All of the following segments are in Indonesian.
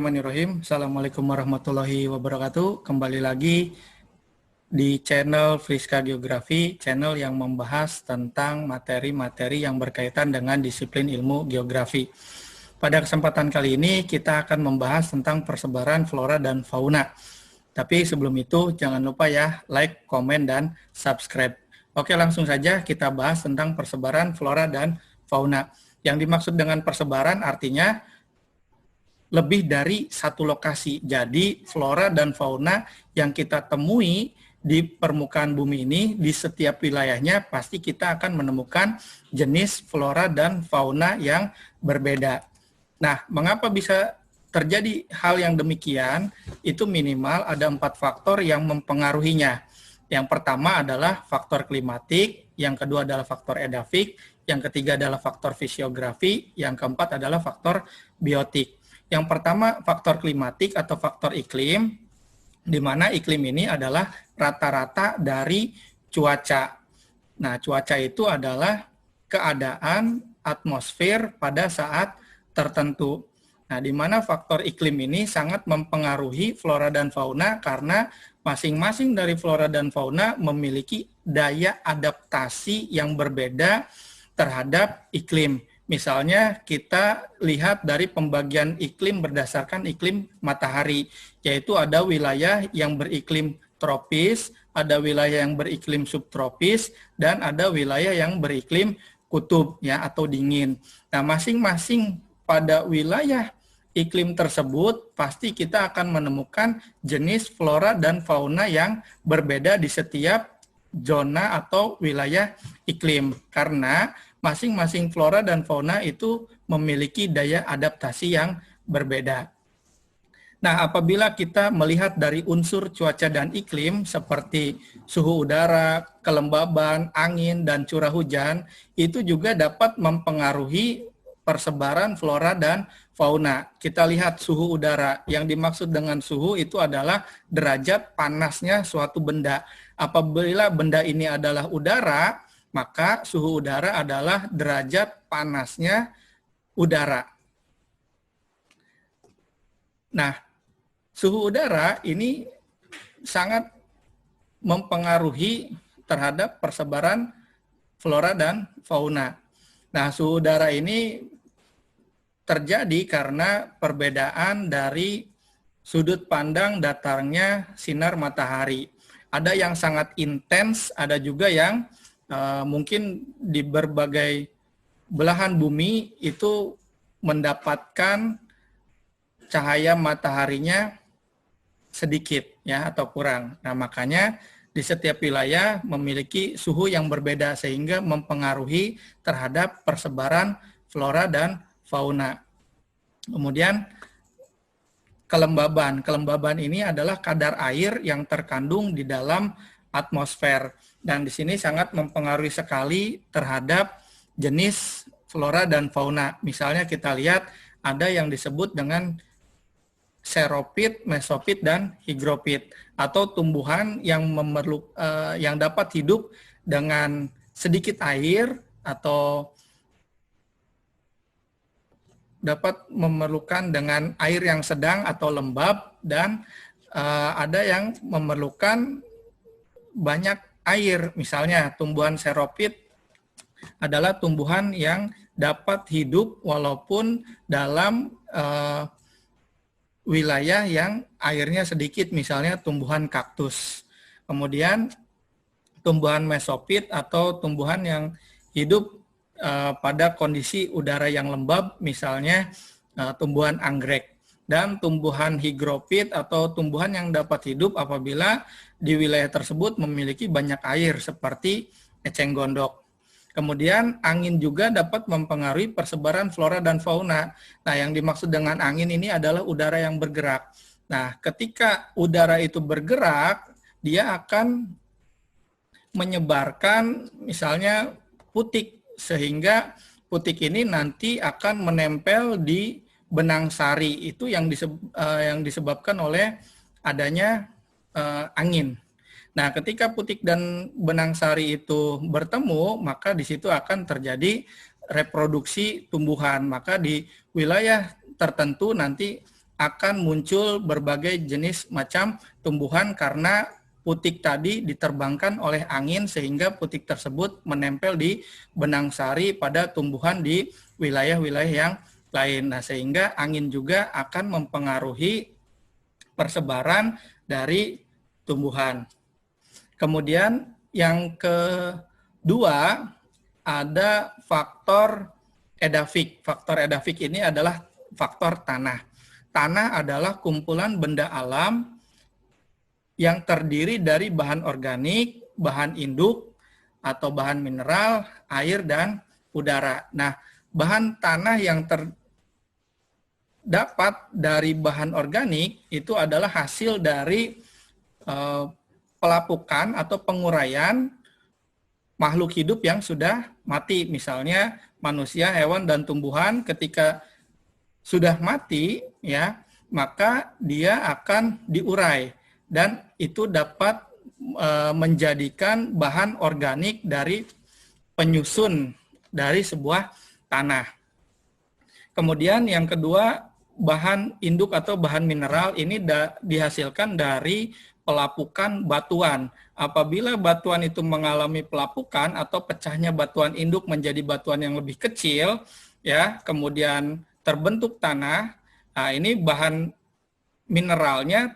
Bismillahirrahmanirrahim. Assalamualaikum warahmatullahi wabarakatuh. Kembali lagi di channel Friska Geografi, channel yang membahas tentang materi-materi yang berkaitan dengan disiplin ilmu geografi. Pada kesempatan kali ini kita akan membahas tentang persebaran flora dan fauna. Tapi sebelum itu jangan lupa ya like, komen, dan subscribe. Oke, langsung saja kita bahas tentang persebaran flora dan fauna. Yang dimaksud dengan persebaran artinya lebih dari satu lokasi. Jadi flora dan fauna yang kita temui di permukaan bumi ini, di setiap wilayahnya pasti kita akan menemukan jenis flora dan fauna yang berbeda. Nah, mengapa bisa terjadi hal yang demikian? Itu minimal ada 4 faktor yang mempengaruhinya. Yang pertama adalah faktor klimatik, yang kedua adalah faktor edafik, yang ketiga adalah faktor fisiografi, yang keempat adalah faktor biotik. Yang pertama faktor klimatik atau faktor iklim, di mana iklim ini adalah rata-rata dari cuaca. Nah, cuaca itu adalah keadaan atmosfer pada saat tertentu. Nah, di mana faktor iklim ini sangat mempengaruhi flora dan fauna karena masing-masing dari flora dan fauna memiliki daya adaptasi yang berbeda terhadap iklim. Misalnya kita lihat dari pembagian iklim berdasarkan iklim matahari, yaitu ada wilayah yang beriklim tropis, ada wilayah yang beriklim subtropis, dan ada wilayah yang beriklim kutub ya atau dingin. Nah, masing-masing pada wilayah iklim tersebut pasti kita akan menemukan jenis flora dan fauna yang berbeda di setiap zona atau wilayah iklim karena masing-masing flora dan fauna itu memiliki daya adaptasi yang berbeda. Nah, apabila kita melihat dari unsur cuaca dan iklim seperti suhu udara, kelembaban, angin, dan curah hujan, itu juga dapat mempengaruhi persebaran flora dan fauna. Kita lihat suhu udara. Yang dimaksud dengan suhu itu adalah derajat panasnya suatu benda. Apabila benda ini adalah udara, maka suhu udara adalah derajat panasnya udara. Nah, suhu udara ini sangat mempengaruhi terhadap persebaran flora dan fauna. Nah, suhu udara ini terjadi karena perbedaan dari sudut pandang datarnya sinar matahari. Ada yang sangat intens, ada juga yang mungkin di berbagai belahan bumi itu mendapatkan cahaya mataharinya sedikit ya atau kurang. Nah, makanya di setiap wilayah memiliki suhu yang berbeda sehingga mempengaruhi terhadap persebaran flora dan fauna. Kemudian kelembaban. Kelembaban ini adalah kadar air yang terkandung di dalam atmosfer. Dan di sini sangat mempengaruhi sekali terhadap jenis flora dan fauna. Misalnya kita lihat ada yang disebut dengan xeropit, mesopit, dan higropit atau tumbuhan yang yang dapat hidup dengan sedikit air atau dapat memerlukan dengan air yang sedang atau lembab, dan ada yang memerlukan banyak air. Misalnya tumbuhan xeropit adalah tumbuhan yang dapat hidup walaupun dalam wilayah yang airnya sedikit, misalnya tumbuhan kaktus. Kemudian tumbuhan mesopit atau tumbuhan yang hidup pada kondisi udara yang lembab, misalnya tumbuhan anggrek. Dan tumbuhan higropit atau tumbuhan yang dapat hidup apabila di wilayah tersebut memiliki banyak air seperti eceng gondok. Kemudian angin juga dapat mempengaruhi persebaran flora dan fauna. Nah, yang dimaksud dengan angin ini adalah udara yang bergerak. Nah, ketika udara itu bergerak, dia akan menyebarkan misalnya putik, sehingga putik ini nanti akan menempel di benang sari, itu yang disebabkan oleh adanya angin. Nah, ketika putik dan benang sari itu bertemu, maka di situ akan terjadi reproduksi tumbuhan. Maka di wilayah tertentu nanti akan muncul berbagai jenis macam tumbuhan karena putik tadi diterbangkan oleh angin sehingga putik tersebut menempel di benang sari pada tumbuhan di wilayah-wilayah yang lain. Nah, sehingga angin juga akan mempengaruhi persebaran dari tumbuhan. Kemudian yang kedua ada faktor edafik. Faktor edafik ini adalah faktor tanah. Tanah adalah kumpulan benda alam yang terdiri dari bahan organik, bahan induk, atau bahan mineral, air, dan udara. Nah, bahan tanah yang terdapat dari bahan organik itu adalah hasil dari pelapukan atau penguraian makhluk hidup yang sudah mati. Misalnya manusia, hewan, dan tumbuhan ketika sudah mati, ya, maka dia akan diurai dan itu dapat menjadikan bahan organik dari penyusun dari sebuah tanah. Kemudian yang kedua, bahan induk atau bahan mineral ini dihasilkan dari pelapukan batuan. Apabila batuan itu mengalami pelapukan atau pecahnya batuan induk menjadi batuan yang lebih kecil, ya, kemudian terbentuk tanah. Nah, ini bahan mineralnya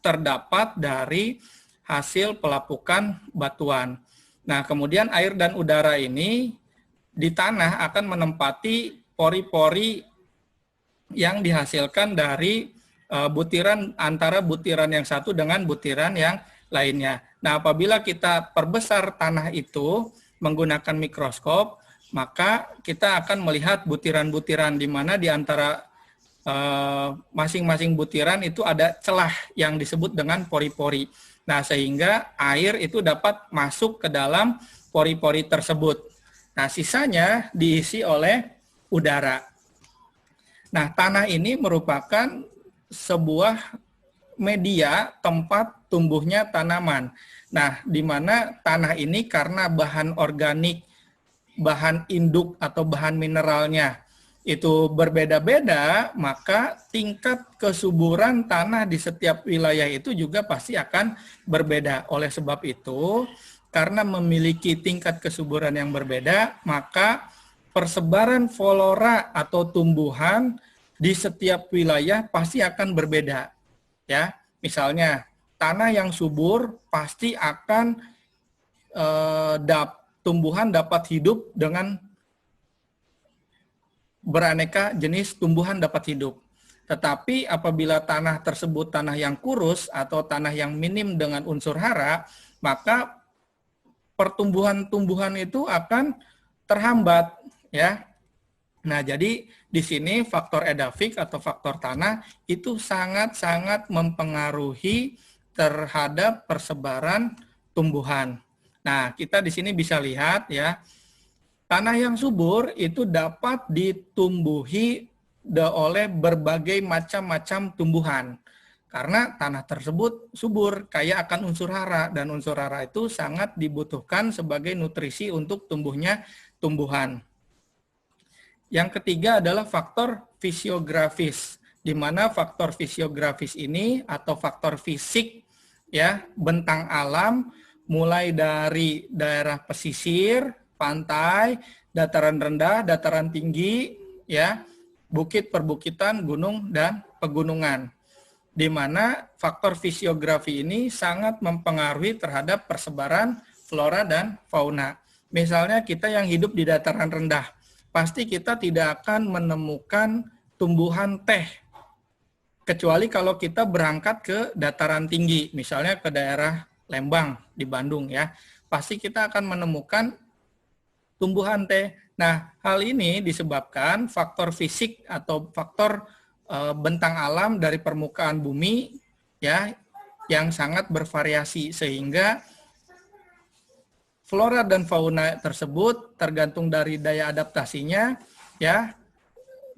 terdapat dari hasil pelapukan batuan. Nah, kemudian air dan udara ini di tanah akan menempati pori-pori yang dihasilkan dari butiran antara butiran yang satu dengan butiran yang lainnya. Nah, apabila kita perbesar tanah itu menggunakan mikroskop, maka kita akan melihat butiran-butiran di mana di antara masing-masing butiran itu ada celah yang disebut dengan pori-pori. Nah, sehingga air itu dapat masuk ke dalam pori-pori tersebut. Nah, sisanya diisi oleh udara. Nah, tanah ini merupakan sebuah media tempat tumbuhnya tanaman. Nah, di mana tanah ini karena bahan organik, bahan induk atau bahan mineralnya itu berbeda-beda, maka tingkat kesuburan tanah di setiap wilayah itu juga pasti akan berbeda. Oleh sebab itu, karena memiliki tingkat kesuburan yang berbeda, maka persebaran flora atau tumbuhan di setiap wilayah pasti akan berbeda. Ya, misalnya tanah yang subur pasti akan tumbuhan dapat hidup dengan beraneka jenis tumbuhan dapat hidup. Tetapi apabila tanah tersebut tanah yang kurus atau tanah yang minim dengan unsur hara, maka pertumbuhan-tumbuhan itu akan terhambat, ya. Nah, jadi di sini faktor edafik atau faktor tanah itu sangat-sangat mempengaruhi terhadap persebaran tumbuhan. Nah, kita di sini bisa lihat, ya, tanah yang subur itu dapat ditumbuhi oleh berbagai macam-macam tumbuhan. Karena tanah tersebut subur, kaya akan unsur hara, dan unsur hara itu sangat dibutuhkan sebagai nutrisi untuk tumbuhnya tumbuhan. Yang ketiga adalah faktor fisiografis, di mana faktor fisiografis ini atau faktor fisik, ya, bentang alam mulai dari daerah pesisir, pantai, dataran rendah, dataran tinggi, ya, bukit, perbukitan, gunung, dan pegunungan. Di mana faktor fisiografi ini sangat mempengaruhi terhadap persebaran flora dan fauna. Misalnya kita yang hidup di dataran rendah, pasti kita tidak akan menemukan tumbuhan teh, kecuali kalau kita berangkat ke dataran tinggi, misalnya ke daerah Lembang di Bandung, ya. Pasti kita akan menemukan tumbuhan teh. Nah, hal ini disebabkan faktor fisik atau faktor bentang alam dari permukaan bumi, ya, yang sangat bervariasi, sehingga flora dan fauna tersebut tergantung dari daya adaptasinya, ya,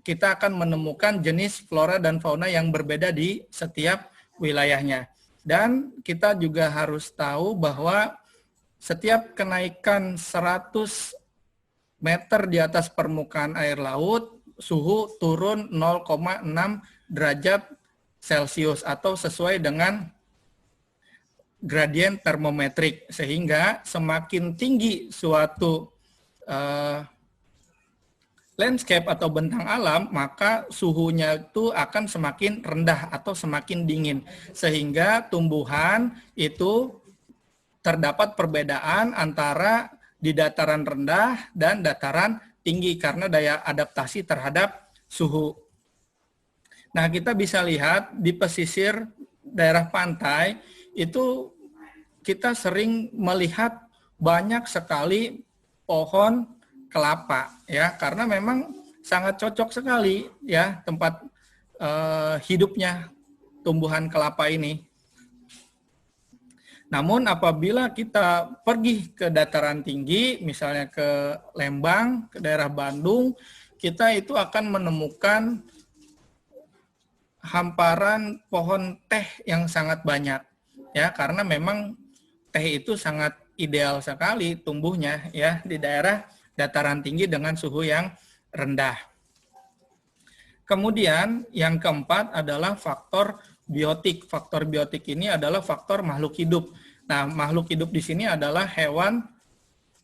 kita akan menemukan jenis flora dan fauna yang berbeda di setiap wilayahnya. Dan kita juga harus tahu bahwa setiap kenaikan 100 meter di atas permukaan air laut, suhu turun 0,6 derajat Celcius atau sesuai dengan gradien termometrik, sehingga semakin tinggi suatu landscape atau bentang alam, maka suhunya itu akan semakin rendah atau semakin dingin, sehingga tumbuhan itu terdapat perbedaan antara di dataran rendah dan dataran tinggi karena daya adaptasi terhadap suhu. Nah, kita bisa lihat di pesisir daerah pantai itu kita sering melihat banyak sekali pohon kelapa, ya, karena memang sangat cocok sekali ya tempat hidupnya tumbuhan kelapa ini. Namun apabila kita pergi ke dataran tinggi, misalnya ke Lembang, ke daerah Bandung, kita itu akan menemukan hamparan pohon teh yang sangat banyak, ya, karena memang teh itu sangat ideal sekali tumbuhnya ya di daerah dataran tinggi dengan suhu yang rendah. Kemudian yang keempat adalah faktor biotik. Faktor biotik ini adalah faktor makhluk hidup. Nah, makhluk hidup di sini adalah hewan,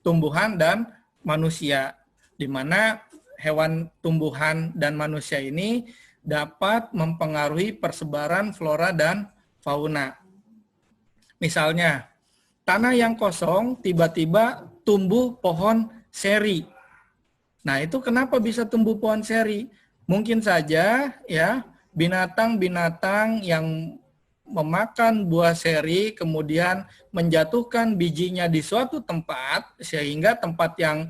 tumbuhan, dan manusia. Di mana hewan, tumbuhan, dan manusia ini dapat mempengaruhi persebaran flora dan fauna. Misalnya, tanah yang kosong tiba-tiba tumbuh pohon seri. Nah, itu kenapa bisa tumbuh pohon seri? Mungkin saja ya binatang-binatang yang memakan buah seri kemudian menjatuhkan bijinya di suatu tempat sehingga tempat yang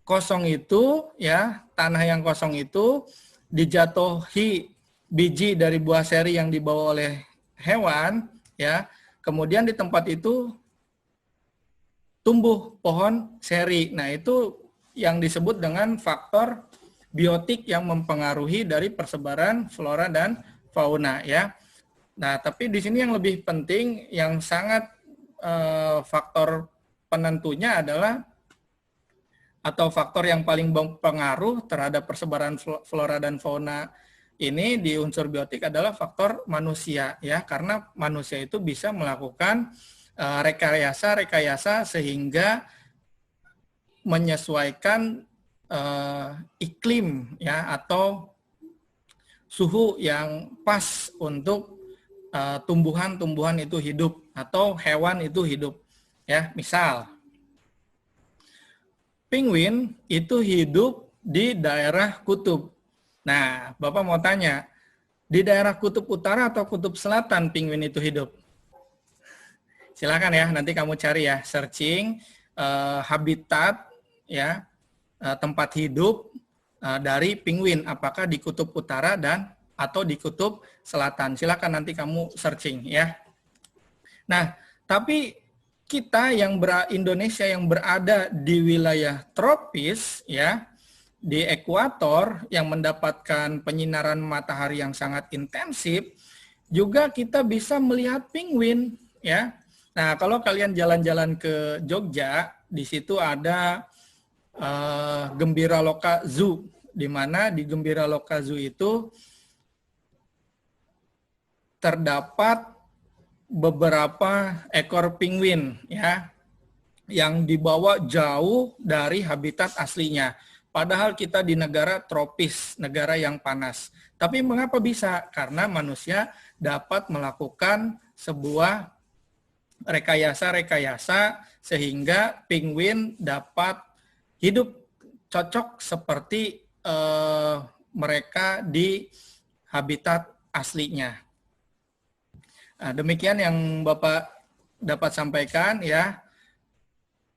kosong itu ya, tanah yang kosong itu dijatuhi biji dari buah seri yang dibawa oleh hewan ya. Kemudian di tempat itu tumbuh pohon seri. Nah, itu yang disebut dengan faktor biotik yang mempengaruhi dari persebaran flora dan fauna ya. Nah, tapi di sini yang lebih penting, yang sangat faktor penentunya adalah atau faktor yang paling berpengaruh terhadap persebaran flora dan fauna ini di unsur biotik adalah faktor manusia ya, karena manusia itu bisa melakukan rekayasa sehingga menyesuaikan iklim ya atau suhu yang pas untuk tumbuhan-tumbuhan itu hidup atau hewan itu hidup ya. Misal penguin itu hidup di daerah kutub. Nah, Bapak mau tanya, di daerah kutub utara atau kutub selatan penguin itu hidup? Silakan ya, nanti kamu cari ya, searching habitat ya, tempat hidup dari penguin, apakah di kutub utara dan atau di kutub selatan. Silakan nanti kamu searching ya. Nah, tapi kita yang Indonesia yang berada di wilayah tropis ya, di ekuator yang mendapatkan penyinaran matahari yang sangat intensif, juga kita bisa melihat penguin ya. Nah, kalau kalian jalan-jalan ke Jogja, di situ ada Gembira Loka Zoo, di mana di Gembira Loka Zoo itu terdapat beberapa ekor penguin ya yang dibawa jauh dari habitat aslinya. Padahal kita di negara tropis, negara yang panas. Tapi mengapa bisa? Karena manusia dapat melakukan sebuah rekayasa sehingga penguin dapat hidup cocok seperti mereka di habitat aslinya. Nah, demikian yang Bapak dapat sampaikan ya.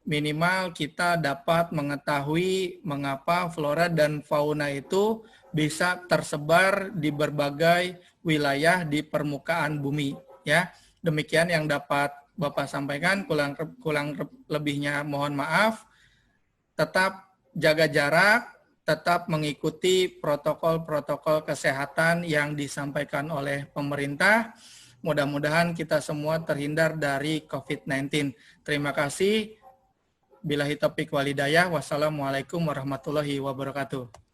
Minimal kita dapat mengetahui mengapa flora dan fauna itu bisa tersebar di berbagai wilayah di permukaan bumi ya. Demikian yang dapat Bapak sampaikan, kurang lebihnya mohon maaf. Tetap jaga jarak, tetap mengikuti protokol-protokol kesehatan yang disampaikan oleh pemerintah. Mudah-mudahan kita semua terhindar dari COVID-19. Terima kasih. Billahi taufiq wal hidayah. Wassalamualaikum warahmatullahi wabarakatuh.